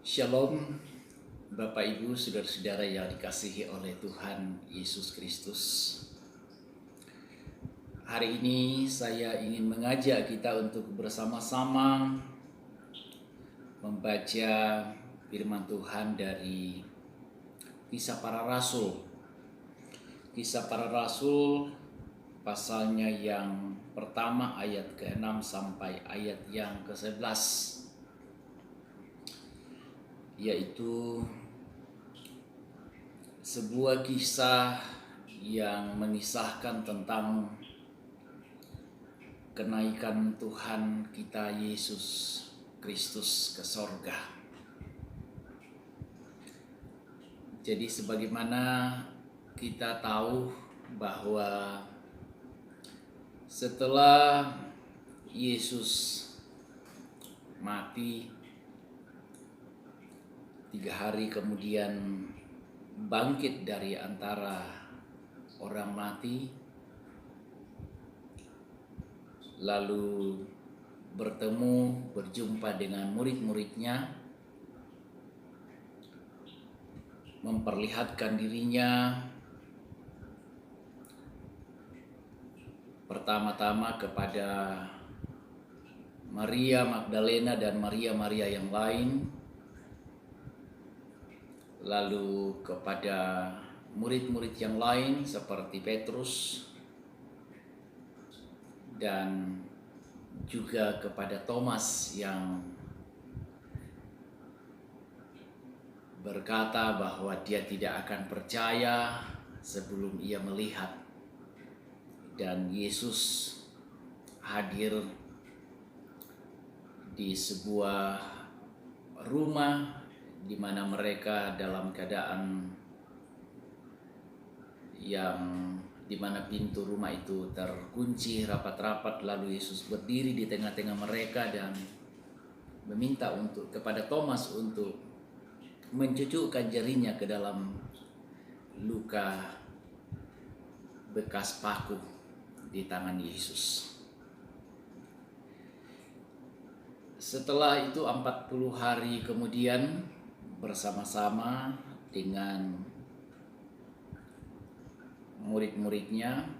Shalom, Bapak Ibu, saudara-saudara yang dikasihi oleh Tuhan Yesus Kristus. Hari ini saya ingin mengajak kita untuk bersama-sama membaca firman Tuhan dari Kisah Para Rasul. Kisah Para Rasul pasalnya yang pertama ayat ke-6 sampai ayat yang ke-11. Yaitu sebuah kisah yang mengisahkan tentang kenaikan Tuhan kita Yesus Kristus ke sorga. Jadi sebagaimana kita tahu bahwa setelah Yesus mati 3 hari kemudian bangkit dari antara orang mati, lalu berjumpa dengan murid-muridnya, memperlihatkan dirinya pertama-tama kepada Maria Magdalena dan Maria yang lain, lalu kepada murid-murid yang lain seperti Petrus, dan juga kepada Thomas yang berkata bahwa dia tidak akan percaya sebelum ia melihat. Dan Yesus hadir di sebuah rumah di mana mereka dalam keadaan yang di mana pintu rumah itu terkunci rapat-rapat, lalu Yesus berdiri di tengah-tengah mereka dan meminta kepada Thomas untuk mencucukkan jarinya ke dalam luka bekas paku di tangan Yesus. Setelah itu 40 hari kemudian bersama-sama dengan murid-muridnya,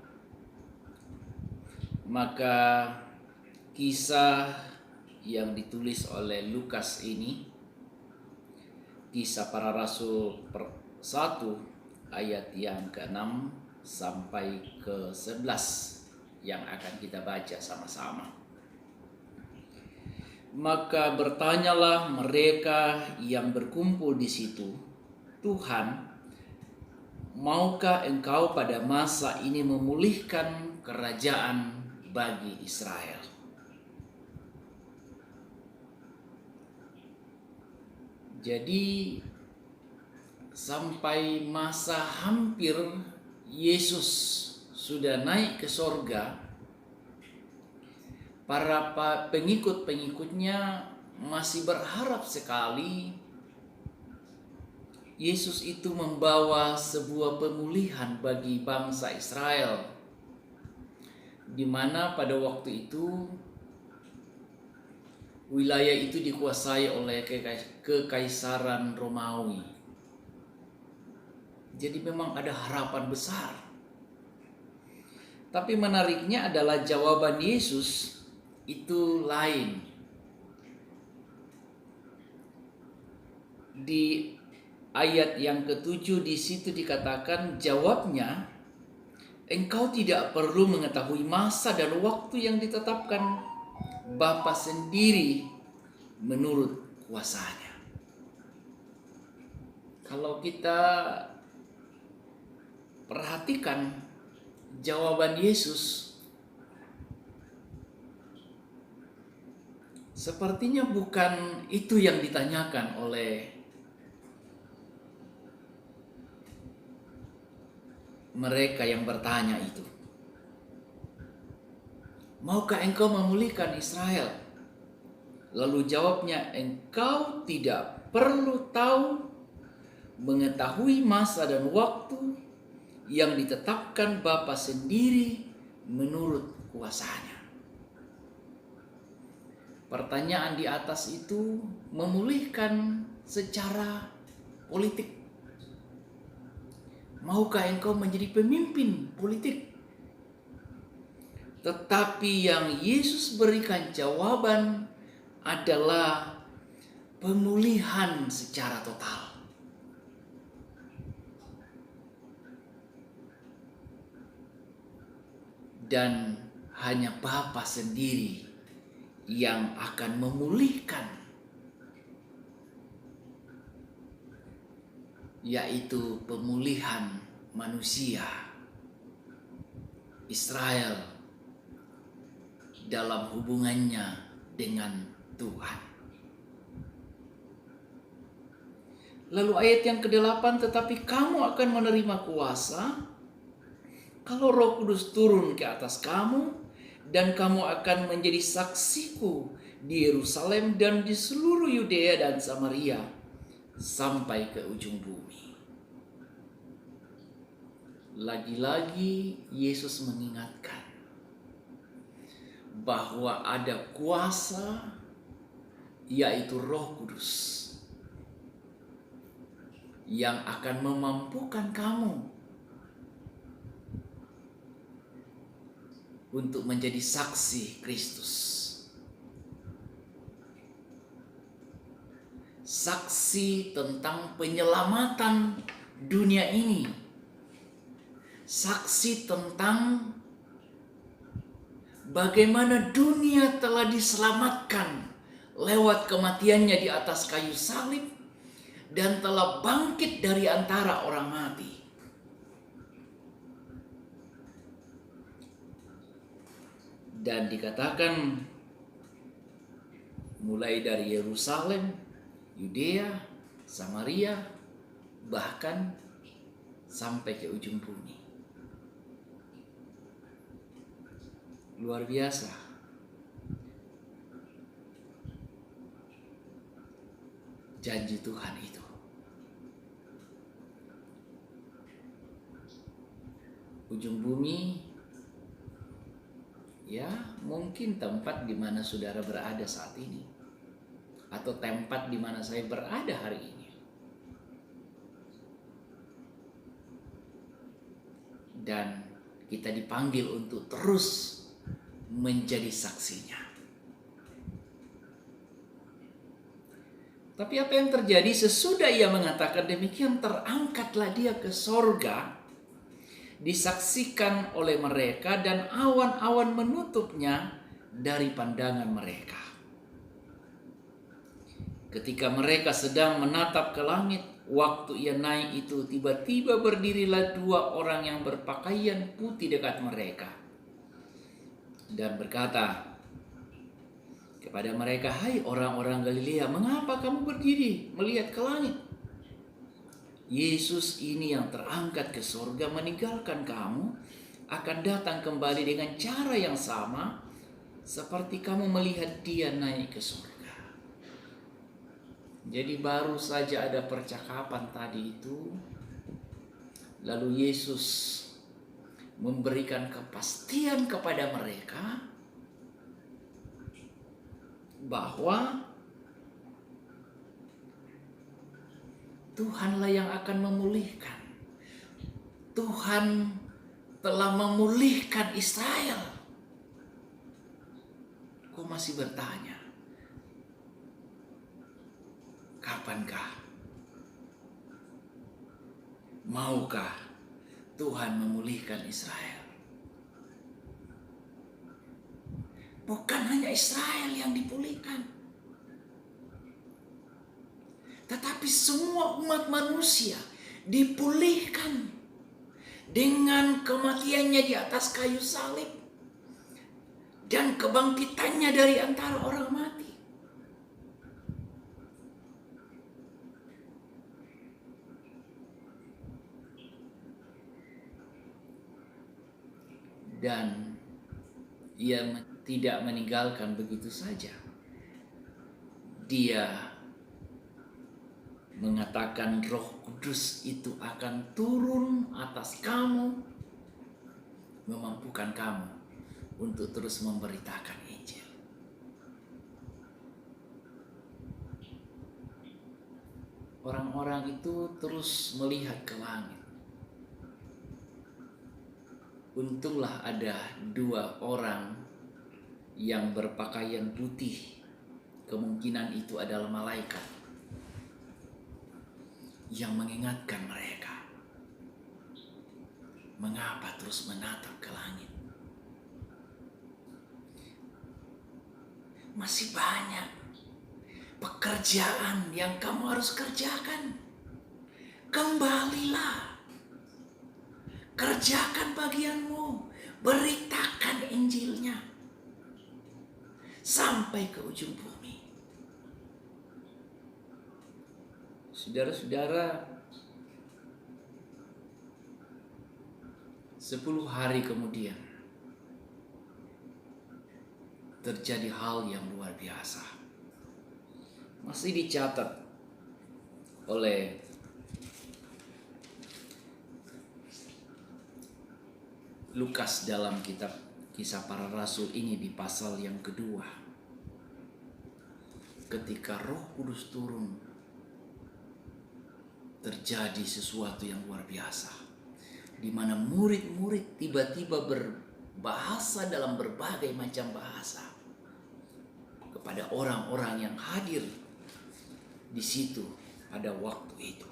maka kisah yang ditulis oleh Lukas ini, Kisah Para Rasul 1 ayat yang ke-6 sampai ke-11 yang akan kita baca sama-sama. Maka bertanyalah mereka yang berkumpul di situ, "Tuhan, maukah Engkau pada masa ini memulihkan kerajaan bagi Israel?" Jadi sampai masa hampir Yesus sudah naik ke sorga, para pengikut-pengikutnya masih berharap sekali Yesus itu membawa sebuah pemulihan bagi bangsa Israel, di mana pada waktu itu wilayah itu dikuasai oleh kekaisaran Romawi. Jadi memang ada harapan besar. Tapi menariknya adalah jawaban Yesus itu lain. Di ayat yang ke-7 di situ dikatakan, jawabnya, "Engkau tidak perlu mengetahui masa dan waktu yang ditetapkan Bapa sendiri menurut kuasanya." Kalau kita perhatikan jawaban Yesus, sepertinya bukan itu yang ditanyakan oleh mereka yang bertanya itu. "Maukah Engkau memulihkan Israel?" Lalu jawabnya, "Engkau tidak perlu mengetahui masa dan waktu yang ditetapkan Bapa sendiri menurut kuasanya." Pertanyaan di atas itu memulihkan secara politik? Maukah engkau menjadi pemimpin politik? Tetapi yang Yesus berikan jawaban adalah pemulihan secara total. Dan hanya Bapa sendiri yang akan memulihkan, yaitu pemulihan manusia Israel dalam hubungannya dengan Tuhan. Lalu ayat yang ke-8, tetapi kamu akan menerima kuasa kalau Roh Kudus turun ke atas kamu, dan kamu akan menjadi saksiku di Yerusalem dan di seluruh Yudea dan Samaria sampai ke ujung bumi. Lagi-lagi Yesus mengingatkan bahwa ada kuasa, yaitu Roh Kudus, yang akan memampukan kamu untuk menjadi saksi Kristus. Saksi tentang penyelamatan dunia ini. Saksi tentang bagaimana dunia telah diselamatkan lewat kematiannya di atas kayu salib dan telah bangkit dari antara orang mati. Dan dikatakan mulai dari Yerusalem, Yudea, Samaria, bahkan sampai ke ujung bumi. Luar biasa. Janji Tuhan itu. Ujung bumi, ya mungkin tempat di mana saudara berada saat ini, atau tempat di mana saya berada hari ini. Dan kita dipanggil untuk terus menjadi saksinya. Tapi apa yang terjadi sesudah ia mengatakan demikian, terangkatlah dia ke sorga, disaksikan oleh mereka, dan awan-awan menutupnya dari pandangan mereka. Ketika mereka sedang menatap ke langit, waktu ia naik itu, tiba-tiba berdirilah dua orang yang berpakaian putih dekat mereka dan berkata kepada mereka, "Hai orang-orang Galilea, mengapa kamu berdiri melihat ke langit? Yesus ini yang terangkat ke surga meninggalkan kamu akan datang kembali dengan cara yang sama seperti kamu melihat dia naik ke surga." Jadi baru saja ada percakapan tadi itu, lalu Yesus memberikan kepastian kepada mereka bahwa Tuhanlah yang akan memulihkan. Tuhan telah memulihkan Israel. Kau masih bertanya, kapankah? Maukah Tuhan memulihkan Israel? Bukan hanya Israel yang dipulihkan, tetapi semua umat manusia dipulihkan dengan kematiannya di atas kayu salib dan kebangkitannya dari antara orang mati. Dan ia tidak meninggalkan begitu saja. Dia mengatakan Roh Kudus itu akan turun atas kamu, memampukan kamu untuk terus memberitakan Injil. orang-orang itu terus melihat ke langit. Untunglah ada dua orang yang berpakaian putih, kemungkinan itu adalah malaikat, yang mengingatkan mereka, mengapa terus menatap ke langit? Masih banyak pekerjaan yang kamu harus kerjakan. Kembalilah, kerjakan bagianmu, beritakan Injilnya sampai ke ujung bumi. Saudara-saudara, 10 hari kemudian terjadi hal yang luar biasa. Masih dicatat oleh Lukas dalam kitab Kisah Para Rasul ini di pasal yang kedua. Ketika Roh Kudus turun, terjadi sesuatu yang luar biasa, di mana murid-murid tiba-tiba berbahasa dalam berbagai macam bahasa kepada orang-orang yang hadir di situ pada waktu itu.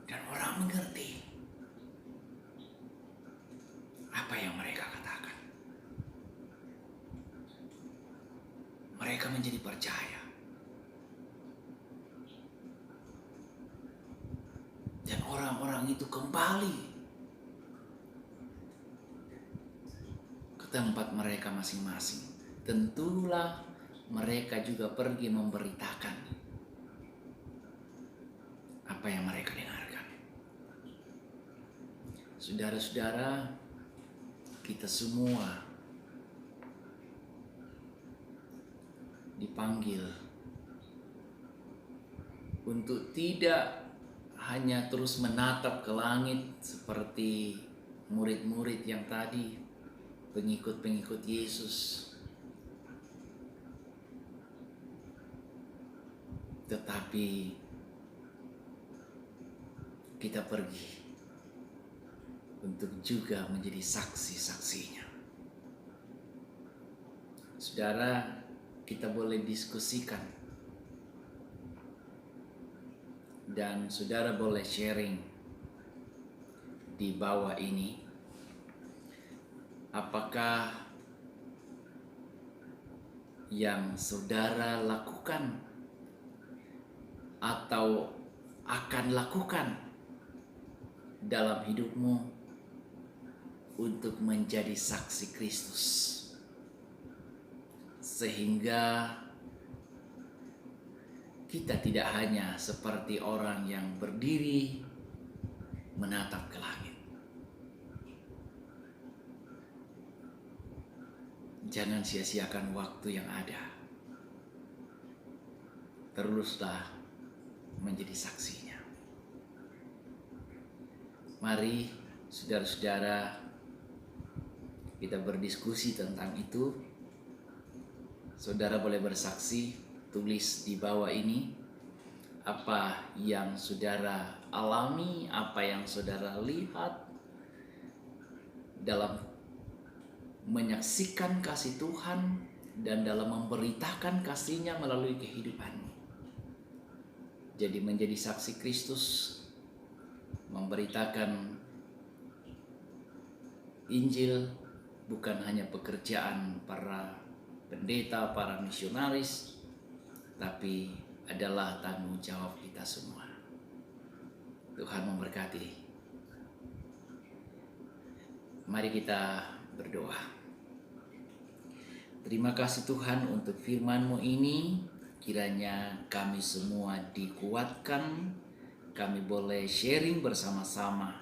Dan orang mengerti apa yang mereka katakan. Mereka menjadi percaya. Dan orang-orang itu kembali ke tempat mereka masing-masing. Tentulah mereka juga pergi memberitakan apa yang mereka dengarkan. Saudara-saudara, kita semua dipanggil untuk tidak hanya terus menatap ke langit seperti murid-murid yang tadi, pengikut-pengikut Yesus, tetapi kita pergi untuk juga menjadi saksi-saksinya. Saudara, kita boleh diskusikan dan saudara boleh sharing di bawah ini. Apakah yang saudara lakukan atau akan lakukan dalam hidupmu untuk menjadi saksi Kristus, sehingga kita tidak hanya seperti orang yang berdiri menatap ke langit. Jangan sia-siakan waktu yang ada. Teruslah menjadi saksinya. Mari saudara-saudara, kita berdiskusi tentang itu. Saudara boleh bersaksi, tulis di bawah ini apa yang saudara alami, apa yang saudara lihat dalam menyaksikan kasih Tuhan dan dalam memberitakan kasih-Nya melalui kehidupanmu. Jadi menjadi saksi Kristus, memberitakan Injil bukan hanya pekerjaan para pendeta, para misionaris, tapi adalah tanggung jawab kita semua. Tuhan memberkati. Mari kita berdoa. Terima kasih Tuhan untuk firman-Mu ini. Kiranya kami semua dikuatkan, kami boleh sharing bersama-sama,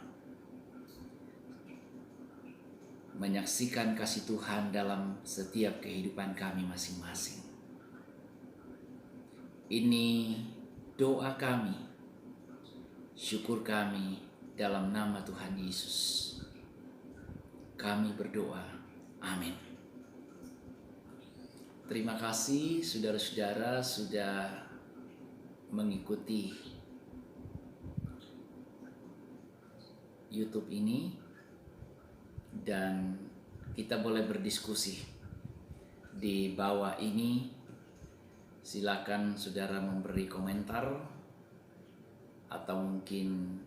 menyaksikan kasih Tuhan dalam setiap kehidupan kami masing-masing. Ini doa kami, syukur kami dalam nama Tuhan Yesus. Kami berdoa. Amin. Terima kasih saudara-saudara sudah mengikuti YouTube ini, dan kita boleh berdiskusi di bawah ini. Silakan saudara memberi komentar, atau mungkin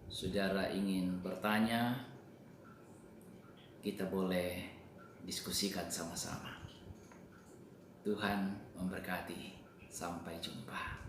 saudara ingin bertanya, kita boleh diskusikan sama-sama. Tuhan memberkati. Sampai jumpa.